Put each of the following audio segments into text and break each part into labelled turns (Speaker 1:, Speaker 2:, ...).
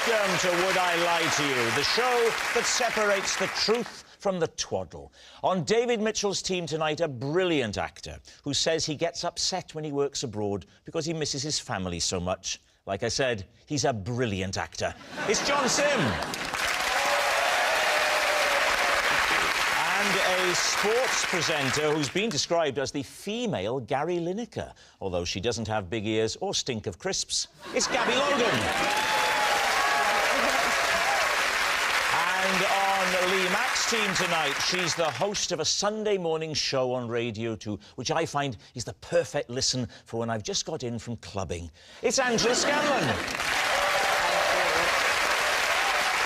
Speaker 1: Welcome to Would I Lie to You, the show that separates the truth from the twaddle. On David Mitchell's team tonight, a brilliant actor who says he gets upset when he works abroad because he misses his family so much. Like I said, he's a brilliant actor. It's John Simm. And a sports presenter who's been described as the female Gary Lineker, although she doesn't have big ears or stink of crisps. It's Gabby Logan. And on Lee Mack's team tonight, she's the host of a Sunday morning show on Radio 2, which I find is the perfect listen for when I've just got in from clubbing. It's Scanlon.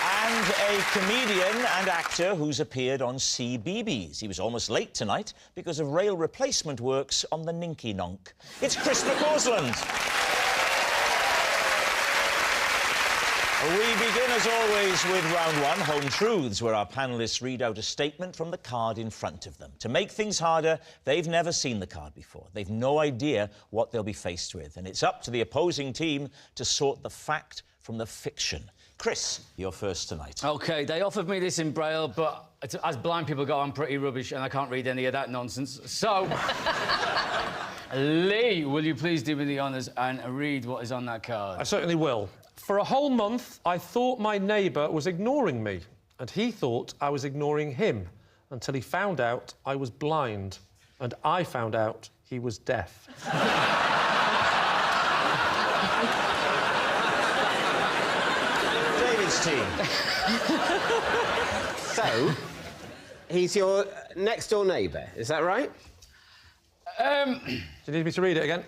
Speaker 1: And a comedian and actor who's appeared on CBeebies. He was almost late tonight because of rail replacement works on the Ninky Nonk. It's McCausland. We begin, as always, with round one, Home Truths, where our panellists read out a statement from the card in front of them. To make things harder, they've never seen the card before. They've no idea what they'll be faced with. And it's up to the opposing team to sort the fact from the fiction. Chris, you're first tonight.
Speaker 2: OK, they offered me this in Braille, but as blind people go, I'm pretty rubbish and I can't read any of that nonsense. So, Lee, will you please do me the honours and read what is on that card?
Speaker 3: I certainly will. For a whole month, I thought my neighbour was ignoring me, and he thought I was ignoring him, until he found out I was blind, and I found out he was deaf.
Speaker 1: David's team.
Speaker 4: So, he's your next-door neighbour, is that right?
Speaker 3: Do you need me to read it again?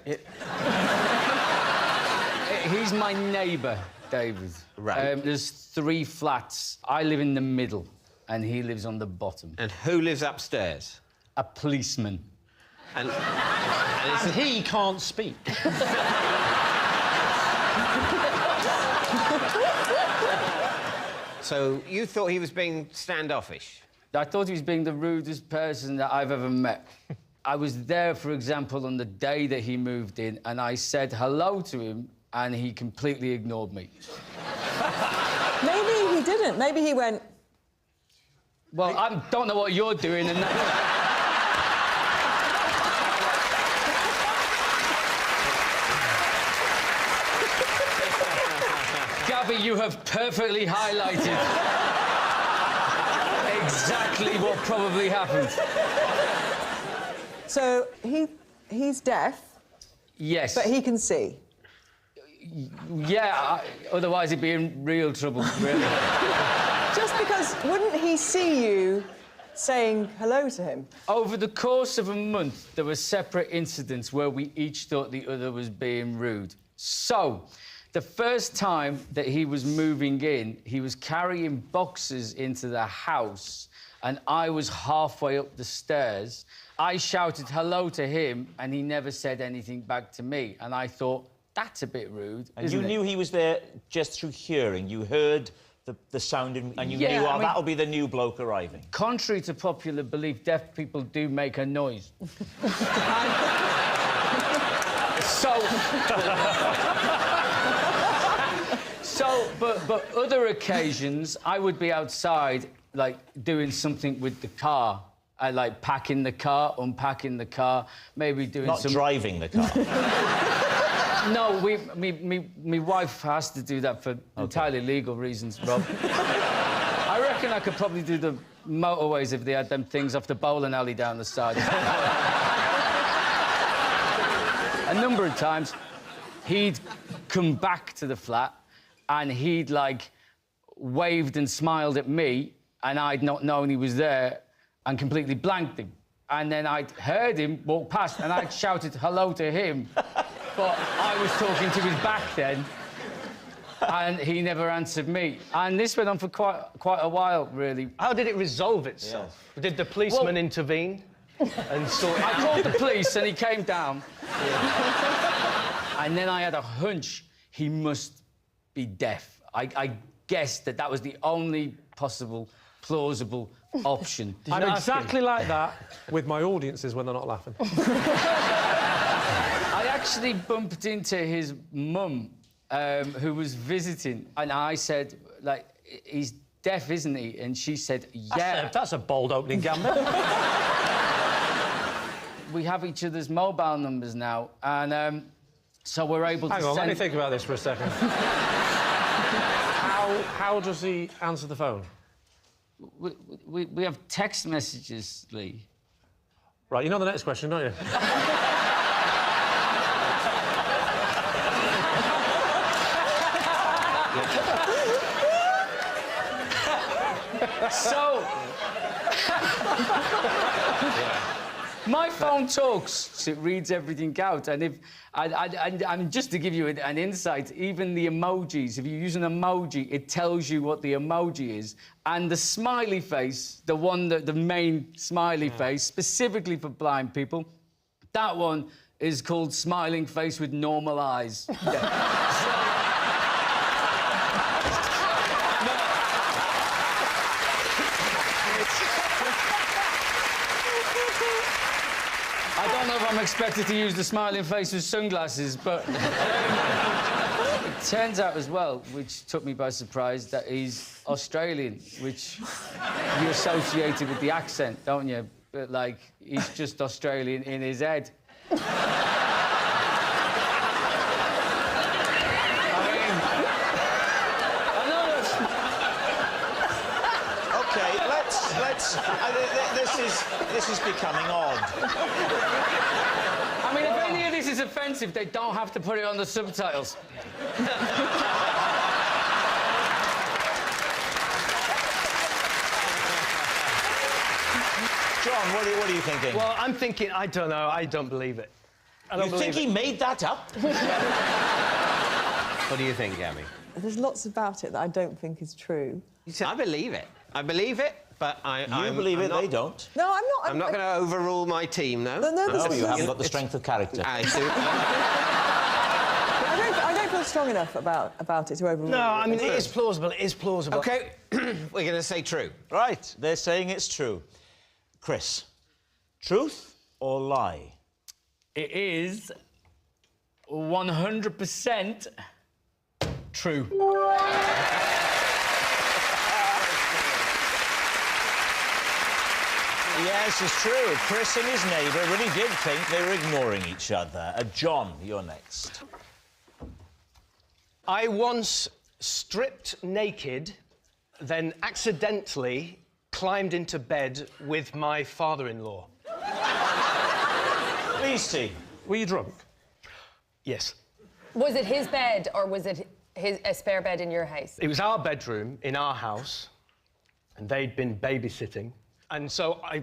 Speaker 2: He's my neighbour, David.
Speaker 4: Right.
Speaker 2: There's 3 flats. I live in the middle, and he lives on the bottom.
Speaker 4: And who lives upstairs?
Speaker 2: A policeman.
Speaker 4: And
Speaker 3: he can't speak.
Speaker 4: So, you thought he was being standoffish?
Speaker 2: I thought he was being the rudest person that I've ever met. I was there, for example, on the day that he moved in, and I said hello to him, and he completely ignored me.
Speaker 5: Maybe he didn't. Maybe he went...
Speaker 2: Well, I don't know what you're doing, and Gabby, you have perfectly highlighted exactly what probably happened.
Speaker 5: So, he's deaf?
Speaker 2: Yes.
Speaker 5: But he can see?
Speaker 2: Yeah, otherwise he'd be in real trouble, really.
Speaker 5: Just because, wouldn't he see you saying hello to him?
Speaker 2: Over the course of a month, there were separate incidents where we each thought the other was being rude. So, the first time that he was moving in, he was carrying boxes into the house, and I was halfway up the stairs. I shouted hello to him, and he never said anything back to me. And I thought, that's a bit rude,
Speaker 1: And you knew he was there just through hearing. You heard the sound and you knew, oh, that'll be the new bloke arriving.
Speaker 2: Contrary to popular belief, deaf people do make a noise. But other occasions, I would be outside, like, doing something with the car. I like packing the car, unpacking the car, maybe doing
Speaker 1: Not driving the car.
Speaker 2: No, me wife has to do that for entirely legal reasons, Rob. I reckon I could probably do the motorways if they had them things off the bowling alley down the side. A number of times, he'd come back to the flat and he'd, like, waved and smiled at me, and I'd not known he was there and completely blanked him. And then I'd heard him walk past and I'd shouted hello to him, but I was talking to his back then, and he never answered me. And this went on for quite a while, really.
Speaker 3: How did it resolve itself? Yeah. Did the policeman intervene and sort it out?
Speaker 2: I called the police and he came down. And then I had a hunch he must be deaf. I guessed that was the only possible, plausible option.
Speaker 3: I'm exactly like that with my audiences when they're not laughing.
Speaker 2: I actually bumped into his mum who was visiting, and I said, like, he's deaf, isn't he? And she said, yeah.
Speaker 3: That's a bold opening gambit.
Speaker 2: We have each other's mobile numbers now, and so we're able to
Speaker 3: Hang on,
Speaker 2: send...
Speaker 3: let me think about this for a second. How does he answer the phone?
Speaker 2: We have text messages, Lee.
Speaker 3: Right, you know the next question, don't you?
Speaker 2: So... My phone talks, so it reads everything out, and if... And just to give you an insight, even the emojis, if you use an emoji, it tells you what the emoji is. And the smiley face, the one that the main smiley face, specifically for blind people, that one is called smiling face with normal eyes. I don't know if I'm expected to use the smiling face with sunglasses, but it turns out as well, which took me by surprise, that he's Australian, which you associated with the accent, don't you? But, like, he's just Australian in his head.
Speaker 1: This is becoming odd.
Speaker 2: I mean, if any of this is offensive, they don't have to put it on the subtitles.
Speaker 1: John, what are you thinking?
Speaker 6: Well, I'm thinking, I don't know, I don't believe it.
Speaker 1: You think he made that up?
Speaker 4: What do you think, Gabby?
Speaker 5: There's lots about it that I don't think is true.
Speaker 4: I believe it. I believe it, but
Speaker 1: You believe it, they don't.
Speaker 5: No, I'm not.
Speaker 4: I'm not going to overrule my team, no.
Speaker 5: No,
Speaker 1: You haven't got the strength of character.
Speaker 4: I do.
Speaker 5: I don't feel strong enough about it to overrule.
Speaker 6: No, I mean, it is plausible, it is plausible.
Speaker 4: OK, we're going to say true.
Speaker 1: Right, they're saying it's true. Chris, truth or lie?
Speaker 2: It is 100% true.
Speaker 1: Yes, it's true. Chris and his neighbour really did think they were ignoring each other. John, you're next.
Speaker 6: I once stripped naked, then accidentally climbed into bed with my father-in-law.
Speaker 1: Lucy.
Speaker 3: Were you drunk?
Speaker 6: Yes.
Speaker 7: Was it his bed or was it a spare bed in your house?
Speaker 6: It was our bedroom in our house, and they'd been babysitting. And so I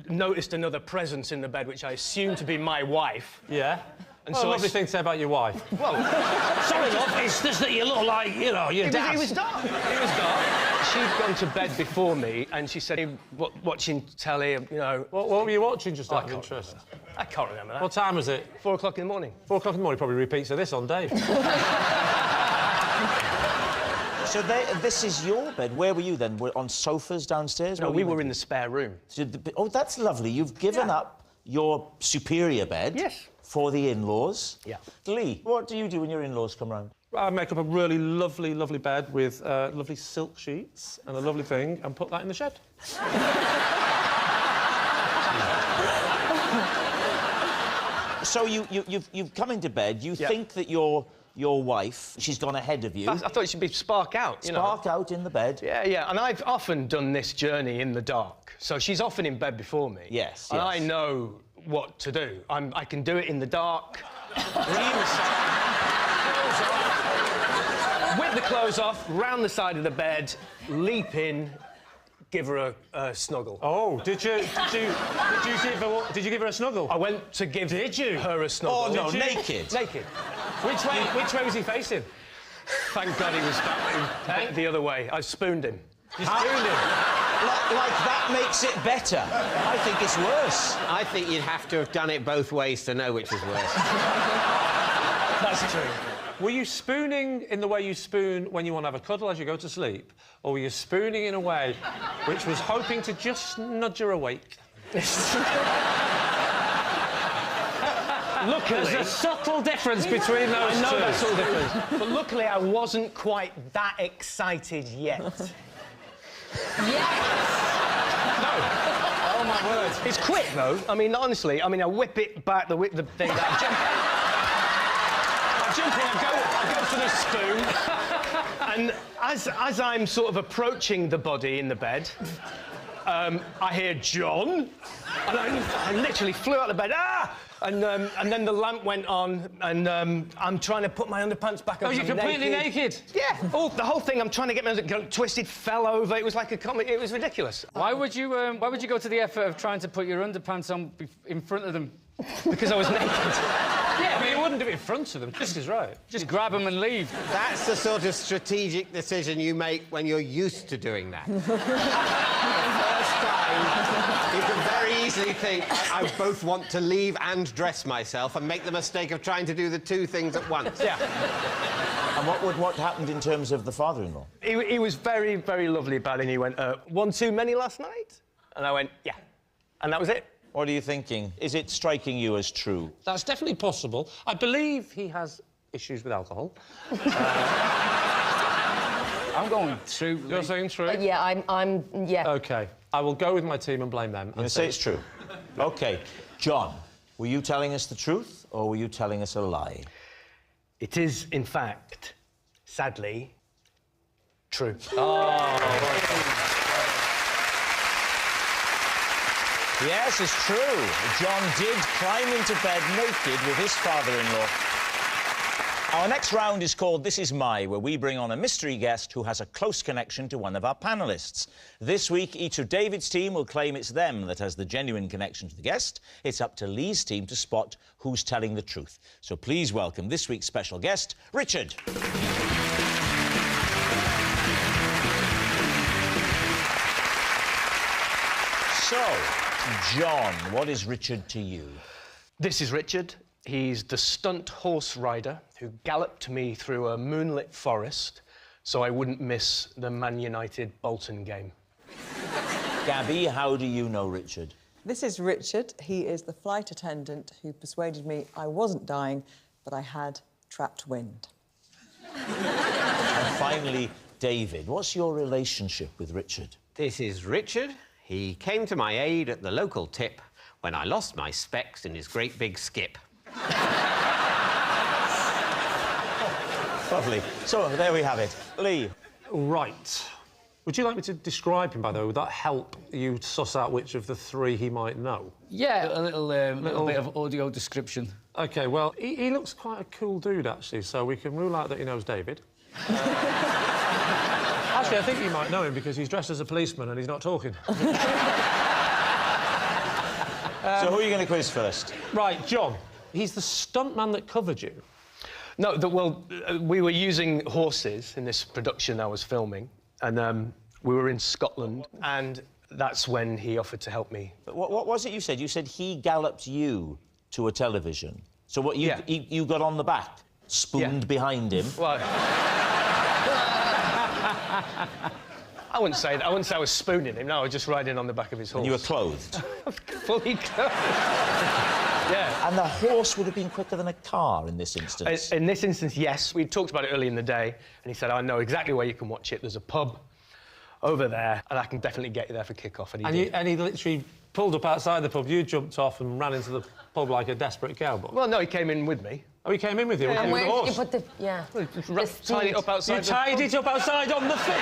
Speaker 6: noticed another presence in the bed, which I assumed to be my wife.
Speaker 3: Yeah.
Speaker 6: And
Speaker 3: Well,
Speaker 6: so
Speaker 3: lovely thing to say about your wife.
Speaker 6: Well,
Speaker 3: Sorry, love, it's just that you look like, you know, your dad.
Speaker 6: it was dark. It was dark. She'd gone to bed before me, and she said, watching telly, you know...
Speaker 3: What were you watching, just out of
Speaker 6: can't
Speaker 3: interest?
Speaker 6: I can't remember that.
Speaker 3: What time was it?
Speaker 6: 4 o'clock in the morning.
Speaker 3: 4 o'clock in the morning, probably repeats of this on Dave.
Speaker 1: So this is your bed. Where were you then? Were on sofas downstairs?
Speaker 6: No, we were in the spare room.
Speaker 1: Oh, that's lovely. You've given up your superior bed.
Speaker 6: Yes.
Speaker 1: For the in-laws.
Speaker 6: Yeah.
Speaker 1: Lee, what do you do when your in-laws come round?
Speaker 3: I make up a really lovely, lovely bed with lovely silk sheets and a lovely thing and put that in the shed.
Speaker 1: So you've come into bed. You think that your wife, she's gone ahead of you.
Speaker 6: I thought it should be spark out, you know.
Speaker 1: Spark out in the bed.
Speaker 6: Yeah, yeah, and I've often done this journey in the dark. So she's often in bed before me.
Speaker 1: Yes,
Speaker 6: And
Speaker 1: yes.
Speaker 6: I know what to do. I can do it in the dark. With the clothes off, round the side of the bed, leap in, give her a snuggle.
Speaker 3: Oh, did you give her a snuggle?
Speaker 6: I went to give her a snuggle.
Speaker 1: Oh, no,
Speaker 6: Did you?
Speaker 1: naked.
Speaker 6: Naked.
Speaker 3: Which way was he facing?
Speaker 6: Thank God he was the other way. I spooned him.
Speaker 3: You spooned him.
Speaker 1: Like that makes it better. I think it's worse.
Speaker 4: I think you'd have to have done it both ways to know which was worse.
Speaker 6: That's true.
Speaker 3: Were you spooning in the way you spoon when you want to have a cuddle as you go to sleep? Or were you spooning in a way which was hoping to just nudge her awake?
Speaker 6: luckily...
Speaker 3: There's a subtle difference between those two.
Speaker 6: I know that subtle difference. But luckily, I wasn't quite that excited yet.
Speaker 2: Oh, my word.
Speaker 6: It's quick, though. I mean, honestly, I whip it back, the thing. I jump in, I go for the spoon. And as I'm sort of approaching the body in the bed, I hear John. And I literally flew out of bed. Ah! And then the lamp went on, and I'm trying to put my underpants back on.
Speaker 3: Oh, you're completely naked?
Speaker 6: Yeah. The whole thing. I'm trying to get my twisted, fell over. It was like a comedy. It was ridiculous.
Speaker 2: Why would you go to the effort of trying to put your underpants on in front of them?
Speaker 6: Because I was naked.
Speaker 3: Yeah, I mean, you wouldn't do it in front of them. This is right.
Speaker 2: Just grab them and leave.
Speaker 4: That's the sort of strategic decision you make when you're used to doing that. The first time, you can very easily think, I both want to leave and dress myself, and make the mistake of trying to do the two things at once.
Speaker 6: Yeah.
Speaker 1: And what happened in terms of the father-in-law?
Speaker 6: He was very, very lovely about it, and he went, one too many last night? And I went, yeah. And that was it.
Speaker 1: What are you thinking? Is it striking you as true?
Speaker 3: That's definitely possible. I believe he has issues with alcohol.
Speaker 2: I'm going true.
Speaker 3: You're saying true?
Speaker 7: Yeah, yeah.
Speaker 3: OK. I will go with my team and blame them.
Speaker 1: You say it's true? OK. John, were you telling us the truth, or were you telling us a lie?
Speaker 6: It is, in fact, sadly, true.
Speaker 1: Yes, it's true. John did climb into bed naked with his father-in-law. Our next round is called This Is My, where we bring on a mystery guest who has a close connection to one of our panellists. This week, each of David's team will claim it's them that has the genuine connection to the guest. It's up to Lee's team to spot who's telling the truth. So please welcome this week's special guest, Richard. So, John, what is Richard to you?
Speaker 6: This is Richard. He's the stunt horse rider who galloped me through a moonlit forest so I wouldn't miss the Man United Bolton game.
Speaker 1: Gabby, how do you know Richard?
Speaker 5: This is Richard. He is the flight attendant who persuaded me I wasn't dying, but I had trapped wind.
Speaker 1: And finally, David, what's your relationship with Richard?
Speaker 4: This is Richard. He came to my aid at the local tip when I lost my specs in his great big skip.
Speaker 1: Lovely. So, there we have it. Lee.
Speaker 3: Right. Would you like me to describe him, by the way? Would that help you suss out which of the three he might know?
Speaker 2: Yeah, a little bit of audio description.
Speaker 3: OK, well, he looks quite a cool dude, actually, so we can rule out that he knows David. Actually, I think you might know him because he's dressed as a policeman and he's not talking.
Speaker 1: So who are you going to quiz first?
Speaker 3: Right, John. He's the stuntman that covered you.
Speaker 6: No, we were using horses in this production I was filming, and we were in Scotland, and that's when he offered to help me.
Speaker 1: But what was it you said? You said he galloped you to a television. So what, you got on the back, spooned behind him?
Speaker 6: Well... I wouldn't say that. I wouldn't say I was spooning him. No, I was just riding on the back of his horse.
Speaker 1: And you were clothed?
Speaker 6: Fully clothed. Yeah.
Speaker 1: And the horse would have been quicker than a car in this instance?
Speaker 6: In this instance, yes. We talked about it early in the day, and he said, I know exactly where you can watch it. There's a pub over there, and I can definitely get you there for kick-off. And
Speaker 3: he literally pulled up outside the pub. You jumped off and ran into the pub like a desperate cowboy.
Speaker 6: Well, no, he came in with me.
Speaker 3: Oh, he came in with you?
Speaker 7: And
Speaker 3: with
Speaker 7: where
Speaker 3: the
Speaker 7: did
Speaker 3: horse?
Speaker 7: you put the... Yeah.
Speaker 6: Tied it up outside.
Speaker 3: You tied it up outside on the thing?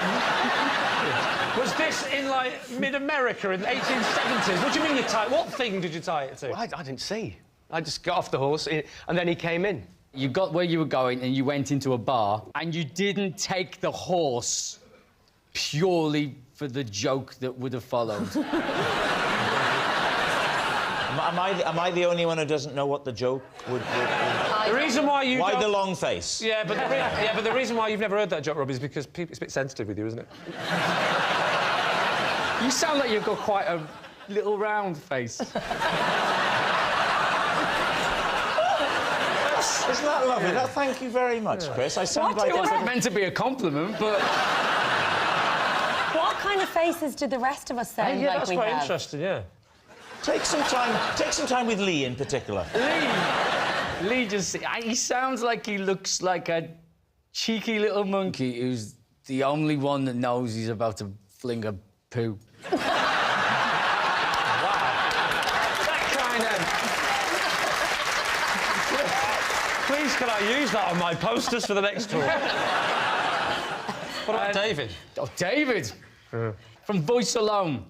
Speaker 3: Was this in, like, mid-America in the 1870s? What do you mean you tied... What thing did you tie it to?
Speaker 6: Well, I didn't see. I just got off the horse, and then he came in.
Speaker 2: You got where you were going and you went into a bar and you didn't take the horse purely for the joke that would have followed.
Speaker 1: Am I the only one who doesn't know what the joke would be?
Speaker 3: The reason why you
Speaker 1: Why
Speaker 3: don't...
Speaker 1: the long face?
Speaker 3: Yeah, but the reason why you've never heard that joke, Rob, is because it's a bit sensitive with you, isn't it?
Speaker 2: You sound like you've got quite a little round face.
Speaker 1: Isn't that lovely? No, thank you very much, Chris. I sound like...
Speaker 2: It wasn't meant to be a compliment, but...
Speaker 7: What kind of faces do the rest of us sound
Speaker 3: Yeah,
Speaker 7: like
Speaker 3: that's
Speaker 7: we
Speaker 3: quite
Speaker 7: have?
Speaker 3: interesting, yeah.
Speaker 1: Take some time with Lee in particular.
Speaker 2: Lee, Lee just... He sounds like he looks like a cheeky little monkey who's the only one that knows he's about to fling a poo.
Speaker 3: That kind of... Please, can I use that on my posters for the next tour? What about David?
Speaker 2: Oh, David! From voice alone.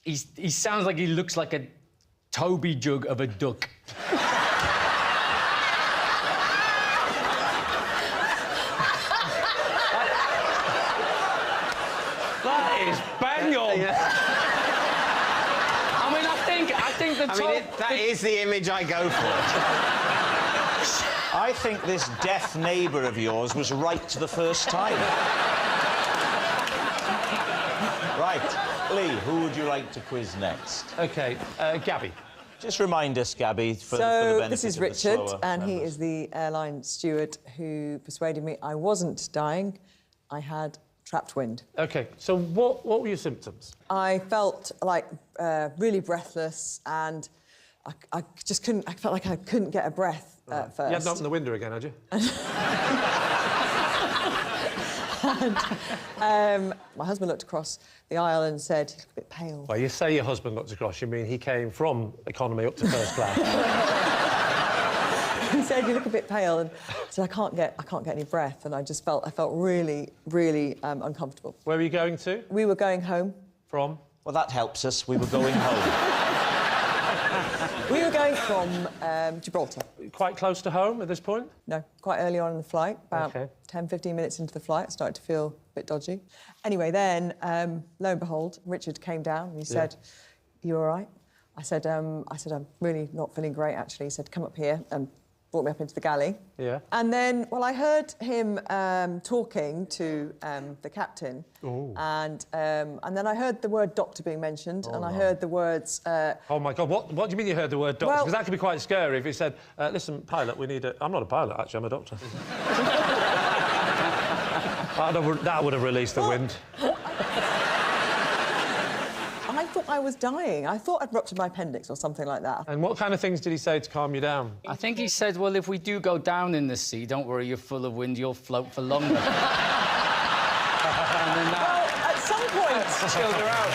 Speaker 2: He sounds like he looks like a Toby jug of a duck.
Speaker 3: That is bang on.
Speaker 2: I think the
Speaker 4: that is the image I go for.
Speaker 1: I think this deaf neighbour of yours was right the first time. Right. Lee, who would you like to quiz next?
Speaker 3: OK, Gabby.
Speaker 1: Just remind us, Gabby, for the benefit
Speaker 5: this is
Speaker 1: of the
Speaker 5: Richard,
Speaker 1: slower
Speaker 5: and he
Speaker 1: members.
Speaker 5: is the airline steward who persuaded me I wasn't dying. I had trapped wind.
Speaker 3: OK, so what were your symptoms?
Speaker 5: I felt like really breathless, and I just couldn't. I felt like I couldn't get a breath at first.
Speaker 3: You hadn't opened the window again, had you?
Speaker 5: And, my husband looked across the aisle and said, "You look a bit pale."
Speaker 3: Well, you say your husband looked across, you mean he came from economy up to first class.
Speaker 5: He said, "You look a bit pale," and I said, I can't get any breath, and I felt really, really uncomfortable.
Speaker 3: Where were you going to?
Speaker 5: We were going home.
Speaker 3: From?
Speaker 1: Well, that helps us. We were going home.
Speaker 5: We were going from Gibraltar.
Speaker 3: Quite close to home at this point?
Speaker 5: No, quite early on in the flight, about
Speaker 3: OK.
Speaker 5: 10, 15 minutes into the flight, I started to feel a bit dodgy. Anyway, then, lo and behold, Richard came down and he said, "You all right?" I said, "I'm really not feeling great, actually." He said, "Come up here," and brought me up into the galley.
Speaker 3: Yeah.
Speaker 5: And then, well, I heard him talking to the captain.
Speaker 3: Ooh.
Speaker 5: And then I heard the word doctor being mentioned, and I heard the words...
Speaker 3: Oh, my God, what do you mean you heard the word doctor?
Speaker 5: Well-
Speaker 3: Because that could be quite scary if he said, listen, pilot, we need a... I'm not a pilot, actually, I'm a doctor. That would have released the wind.
Speaker 5: I thought I was dying. I thought I'd ruptured my appendix or something like that.
Speaker 3: And what kind of things did he say to calm you down?
Speaker 2: I think he said, well, if we do go down in the sea, don't worry, you're full of wind, you'll float for longer. And then
Speaker 5: Well, at some point...
Speaker 2: chilled her out.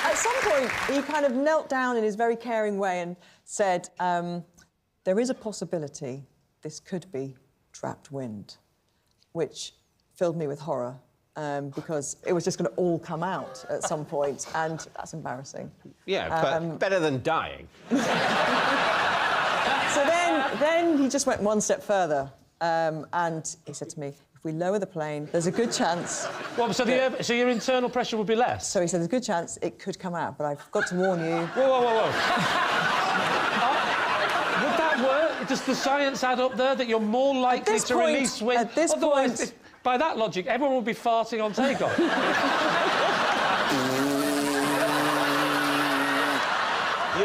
Speaker 5: At some point, he kind of knelt down in his very caring way and said, there is a possibility this could be trapped wind, which filled me with horror, because it was just going to all come out at some point, and that's embarrassing.
Speaker 4: Yeah, but better than dying.
Speaker 5: So then he just went one step further, and he said to me, if we lower the plane, there's a good chance...
Speaker 3: Well, so your internal pressure would be less?
Speaker 5: So he said, there's a good chance it could come out, but I've got to warn you...
Speaker 3: Whoa. Would that work? Does the science add up there that you're more likely to release wind?
Speaker 5: At this
Speaker 3: Otherwise,
Speaker 5: point...
Speaker 3: by that logic, everyone would be farting on takeoff.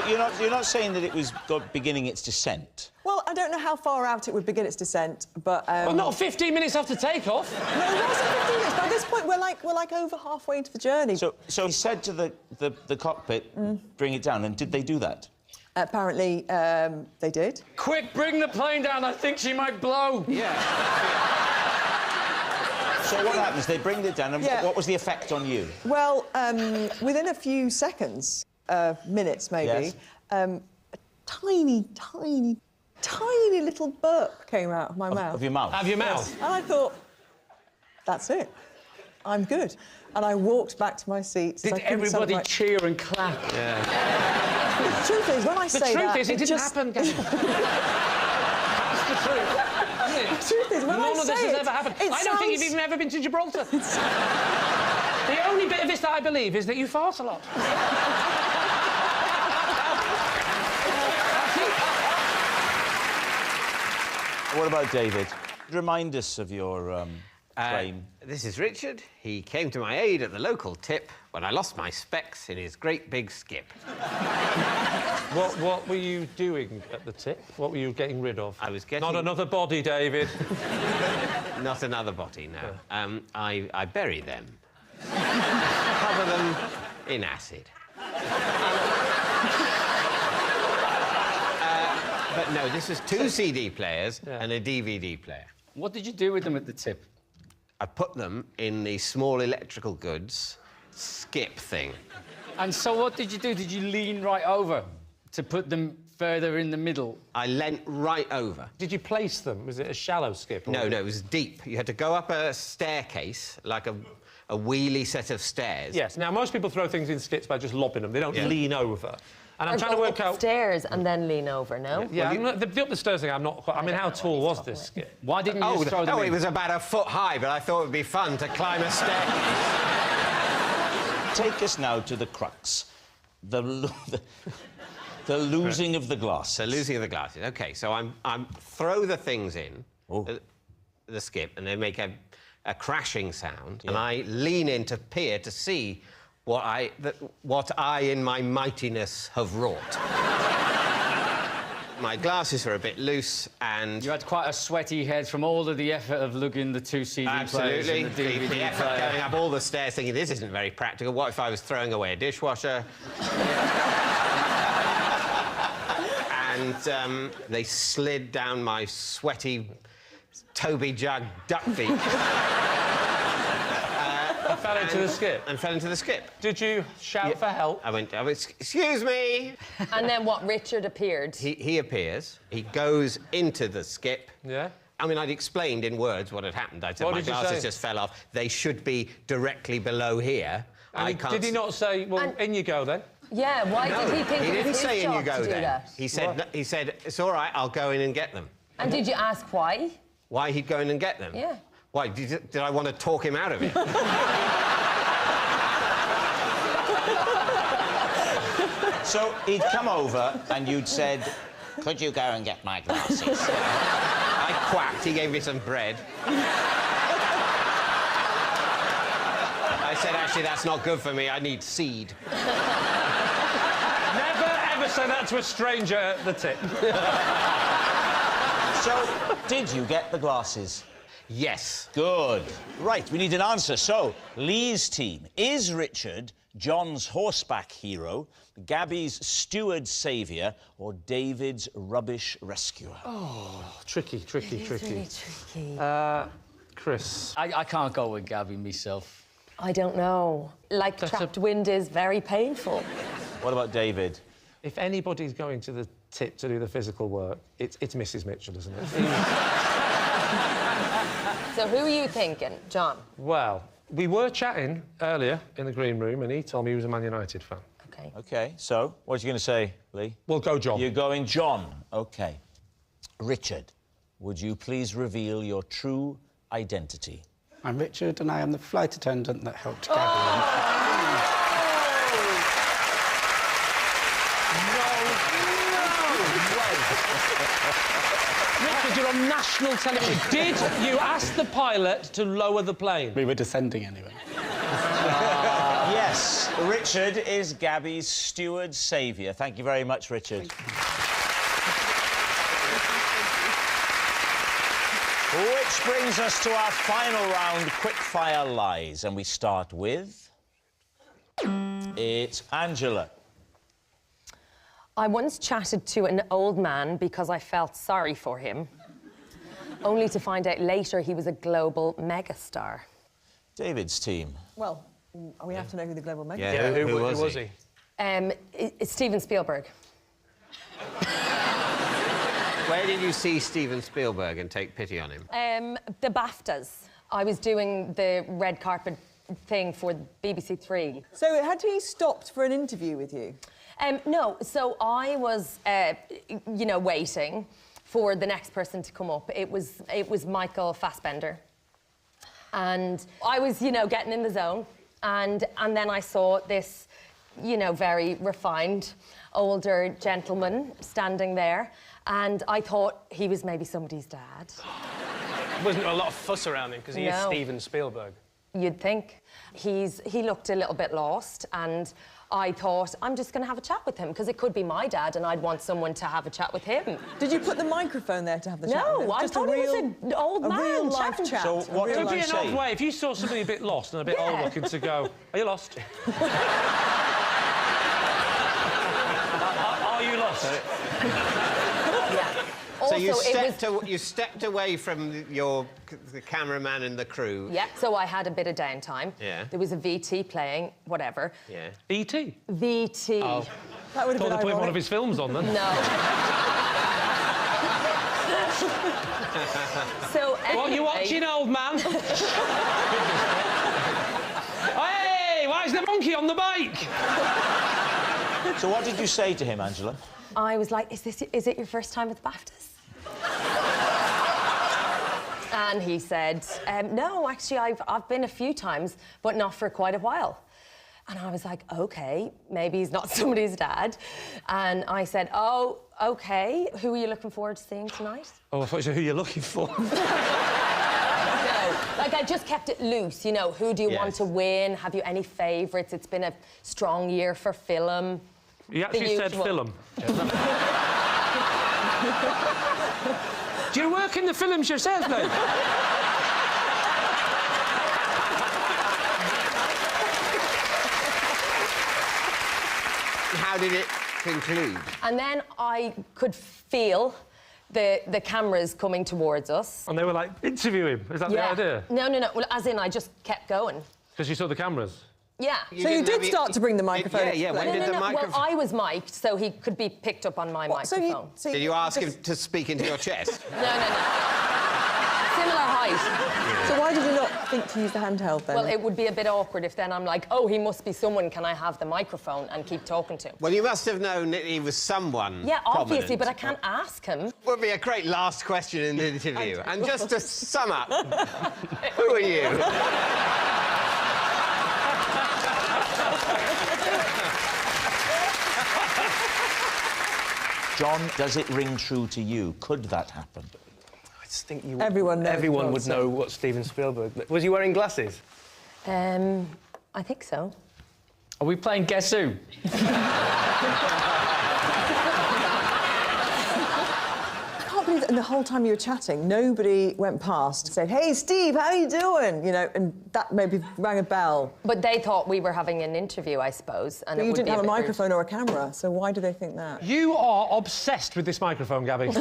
Speaker 1: You're not saying that it was beginning its descent?
Speaker 5: Well, I don't know how far out it would begin its descent, but...
Speaker 3: Well, not 15 minutes after takeoff.
Speaker 5: No, it wasn't 15 minutes. By this point, we're like over halfway into the journey.
Speaker 1: So he said to the cockpit, bring it down, and did they do that?
Speaker 5: Apparently, they did.
Speaker 2: Quick, bring the plane down, I think she might blow.
Speaker 4: Yeah.
Speaker 1: So what happens? They bring it down, and
Speaker 5: Yeah.
Speaker 1: what was the effect on you?
Speaker 5: Well, within a few seconds, minutes maybe,
Speaker 1: Yes.
Speaker 5: a tiny little burp came out of my mouth.
Speaker 1: Of your mouth?
Speaker 3: Out of your mouth?
Speaker 5: And I thought, that's it. I'm good. And I walked back to my seat.
Speaker 2: Did everybody cheer and clap?
Speaker 5: The truth is, when I say
Speaker 3: The
Speaker 5: that...
Speaker 3: truth is, it didn't happen, Gabby. That's the truth.
Speaker 5: The truth is, when
Speaker 3: None of this has ever happened. I don't think you've even ever been to Gibraltar. The only bit of this that I believe is that you fart a lot.
Speaker 1: What about David? Remind us of your claim.
Speaker 4: This is Richard. He came to my aid at the local tip when I lost my specs in his great big skip.
Speaker 3: What were you doing at the tip? What were you getting rid of?
Speaker 4: I was getting...
Speaker 3: Not another body, David.
Speaker 4: Not another body, no. I bury them. Cover them in acid. But no, this is 2 CD players and a DVD player.
Speaker 2: What did you do with them at the tip?
Speaker 4: I put them in the small electrical goods skip thing.
Speaker 2: And so what did you do? Did you lean right over to put them further in the middle?
Speaker 4: I leant right over.
Speaker 3: Did you place them? Was it a shallow skip?
Speaker 4: No, it was deep. You had to go up a staircase, like a wheelie set of stairs.
Speaker 3: Yes. Now, most people throw things in skips by just lobbing them. They don't lean over. And I'm
Speaker 7: Or
Speaker 3: trying to
Speaker 7: go
Speaker 3: work out...
Speaker 7: upstairs and then lean over, no?
Speaker 3: Yeah, the up the stairs thing, I'm not quite... I mean, how tall was this skip?
Speaker 2: Why didn't you just throw them in?
Speaker 4: It was about a foot high, but I thought it would be fun to climb a staircase.
Speaker 1: Take us now to the crux. The losing of the glasses.
Speaker 4: The losing of the glasses. OK, so I'm throw the things in, the skip, and they make a crashing sound, and I lean in to peer to see what I, in my mightiness, have wrought. My glasses are a bit loose, and...
Speaker 2: You had quite a sweaty head from all of the effort of lugging the 2 CD players and the DVD
Speaker 4: the effort
Speaker 2: player.
Speaker 4: going up all the stairs thinking, this isn't very practical. What if I was throwing away a dishwasher? And they slid down my sweaty Toby Jug duck feet.
Speaker 3: I fell into the skip.
Speaker 4: And fell into the skip.
Speaker 3: Did you shout for help?
Speaker 4: I went, excuse me!
Speaker 7: And then what, Richard appeared?
Speaker 4: He appears, he goes into the skip.
Speaker 3: Yeah?
Speaker 4: I mean, I'd explained in words what had happened. I said,
Speaker 3: What
Speaker 4: my
Speaker 3: did you
Speaker 4: glasses
Speaker 3: say?
Speaker 4: just fell off. They should be directly below here.
Speaker 3: And did he not say, well, in you go, then?
Speaker 7: Yeah, why did he think
Speaker 4: he
Speaker 7: it
Speaker 4: didn't
Speaker 7: was his
Speaker 4: say in
Speaker 7: job
Speaker 4: you go
Speaker 7: to do
Speaker 4: then.
Speaker 7: that?
Speaker 4: He said, it's all right, I'll go in and get them.
Speaker 7: And did you ask why?
Speaker 4: Why he'd go in and get them?
Speaker 7: Yeah.
Speaker 4: Why, did I want to talk him out of it?
Speaker 1: So he'd come over and you'd said, could you go and get my glasses?
Speaker 4: I quacked, he gave me some bread. I said, actually, that's not good for me, I need seed.
Speaker 3: Never, ever say that to a stranger at the tip.
Speaker 1: So, did you get the glasses?
Speaker 4: Yes.
Speaker 1: Good. Right, we need an answer. So, Lee's team. Is Richard John's horseback hero, Gabby's steward saviour, or David's rubbish rescuer?
Speaker 3: Oh, tricky.
Speaker 7: Really tricky.
Speaker 3: Chris.
Speaker 2: I can't go with Gabby myself.
Speaker 7: I don't know. Like, trapped wind is very painful.
Speaker 1: What about David?
Speaker 3: If anybody's going to the tip to do the physical work, it's Mrs. Mitchell, isn't it?
Speaker 7: So who are you thinking, John?
Speaker 3: Well, we were chatting earlier in the green room, and he told me he was a Man United fan.
Speaker 7: OK.
Speaker 1: OK, so, what are you going to say, Lee?
Speaker 3: Well, go John.
Speaker 1: You're going John. OK. Richard, would you please reveal your true identity?
Speaker 8: I'm Richard, and I am the flight attendant that helped Gabby.
Speaker 3: Richard, you're on national television. Did you ask the pilot to lower the plane?
Speaker 8: We were descending anyway.
Speaker 1: Yes, Richard is Gabby's steward saviour. Thank you very much, Richard. Which brings us to our final round, quickfire lies, and we start with... It's Angela.
Speaker 7: I once chatted to an old man because I felt sorry for him, only to find out later he was a global megastar.
Speaker 1: David's team.
Speaker 5: Well, we have to know who the global mega
Speaker 4: Yeah, who was he?
Speaker 7: It's Steven Spielberg.
Speaker 4: Where did you see Steven Spielberg and take pity on him?
Speaker 7: The BAFTAs. I was doing the red carpet thing for BBC Three.
Speaker 5: So had he stopped for an interview with you?
Speaker 7: No, so I was, waiting for the next person to come up. It was Michael Fassbender. And I was, getting in the zone. And then I saw this, very refined, older gentleman standing there. And I thought he was maybe somebody's dad.
Speaker 6: Wasn't a lot of fuss around him because he is Steven Spielberg.
Speaker 7: You'd think. He looked a little bit lost, and I thought, I'm just going to have a chat with him, because it could be my dad, and I'd want someone to have a chat with him.
Speaker 5: Did you put the microphone there to have the chat with him?
Speaker 7: No, I thought he was an old man.
Speaker 5: A real-life chat.
Speaker 1: So what did
Speaker 3: It would be
Speaker 1: you
Speaker 3: an
Speaker 1: say?
Speaker 3: odd way if you saw somebody a bit lost and a bit old looking to go, are you lost? Are you lost?
Speaker 7: Also,
Speaker 4: So you stepped away from the cameraman and the crew.
Speaker 7: Yeah, so I had a bit of downtime.
Speaker 4: Yeah.
Speaker 7: There was a VT playing, whatever.
Speaker 4: Yeah.
Speaker 3: E.T.
Speaker 7: VT.
Speaker 3: Oh.
Speaker 5: That would have
Speaker 3: Thought
Speaker 5: been
Speaker 3: they put one of
Speaker 5: ironic.
Speaker 3: his films on then.
Speaker 7: No. So anyway...
Speaker 3: What you watching, old man? Hey, why is the monkey on the bike?
Speaker 1: So what did you say to him, Angela?
Speaker 7: I was like, is it your first time at the BAFTAs? And he said, no, actually, I've been a few times, but not for quite a while. And I was like, OK, maybe he's not somebody's dad. And I said, oh, OK, who are you looking forward to seeing tonight?
Speaker 3: Oh, I thought you said who you're looking for.
Speaker 7: No, like, I just kept it loose, you know, who do you want to win? Have you any favourites? It's been a strong year for film.
Speaker 3: You actually said film. Do you work in the films yourself, though?
Speaker 4: How did it conclude?
Speaker 7: And then I could feel the cameras coming towards us.
Speaker 3: And they were like, interview him. Is that the idea?
Speaker 7: No. Well, as in, I just kept going.
Speaker 3: Because you saw the cameras?
Speaker 7: Yeah.
Speaker 5: So you did start to bring the microphone into
Speaker 4: Yeah,
Speaker 5: play.
Speaker 4: when did the
Speaker 7: Well,
Speaker 4: microphone...
Speaker 7: I was mic'd, so he could be picked up on my microphone.
Speaker 4: Did you ask him to speak into your chest?
Speaker 7: No. Similar height.
Speaker 5: So why did you not think to use the handheld then?
Speaker 7: Well, it would be a bit awkward if then I'm like, oh, he must be someone, can I have the microphone and keep talking to him?
Speaker 4: Well, you must have known that he was someone
Speaker 7: Yeah, obviously,
Speaker 4: prominent.
Speaker 7: but I can't ask him.
Speaker 4: Would be a great last question in the interview. And just to sum up, who are you?
Speaker 1: John, does it ring true to you? Could that happen?
Speaker 6: I just think
Speaker 5: Everyone knows
Speaker 6: everyone
Speaker 5: what
Speaker 6: would
Speaker 5: to
Speaker 6: know what Steven Spielberg... Was he wearing glasses?
Speaker 7: I think so.
Speaker 2: Are we playing Guess Who?
Speaker 5: I can't believe that in the whole time you were chatting, nobody went past and said, hey, Steve, how you doing? You know, and that maybe rang a bell.
Speaker 7: But they thought we were having an interview, I suppose. And
Speaker 5: But
Speaker 7: it
Speaker 5: you
Speaker 7: would
Speaker 5: didn't
Speaker 7: be
Speaker 5: have a
Speaker 7: bit rude.
Speaker 5: microphone or a camera, so why do they think that?
Speaker 3: You are obsessed with this microphone, Gabby.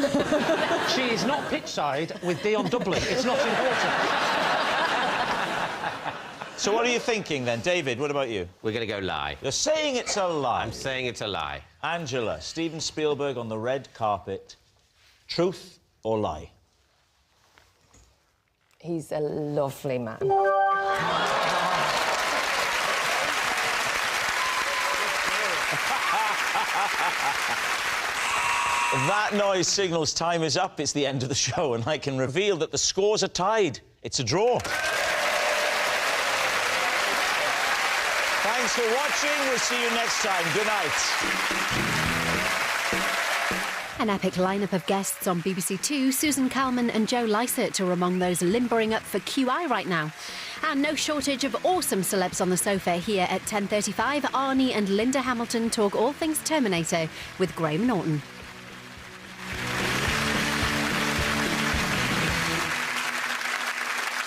Speaker 3: She is not pitch-side with Dion Dublin. It's not important.
Speaker 1: So what are you thinking, then? David, what about you?
Speaker 4: We're going to go lie.
Speaker 1: You're saying it's a lie.
Speaker 4: I'm saying it's a lie.
Speaker 1: Angela, Steven Spielberg on the red carpet. Truth or lie?
Speaker 7: He's a lovely man.
Speaker 1: That noise signals time is up. It's the end of the show, and I can reveal that the scores are tied. It's a draw. Thanks for watching. We'll see you next time. Good night.
Speaker 9: An epic lineup of guests on BBC Two. Susan Calman and Joe Lycett are among those limbering up for QI right now. And no shortage of awesome celebs on the sofa here at 10:35. Arnie and Linda Hamilton talk all things Terminator with Graham Norton.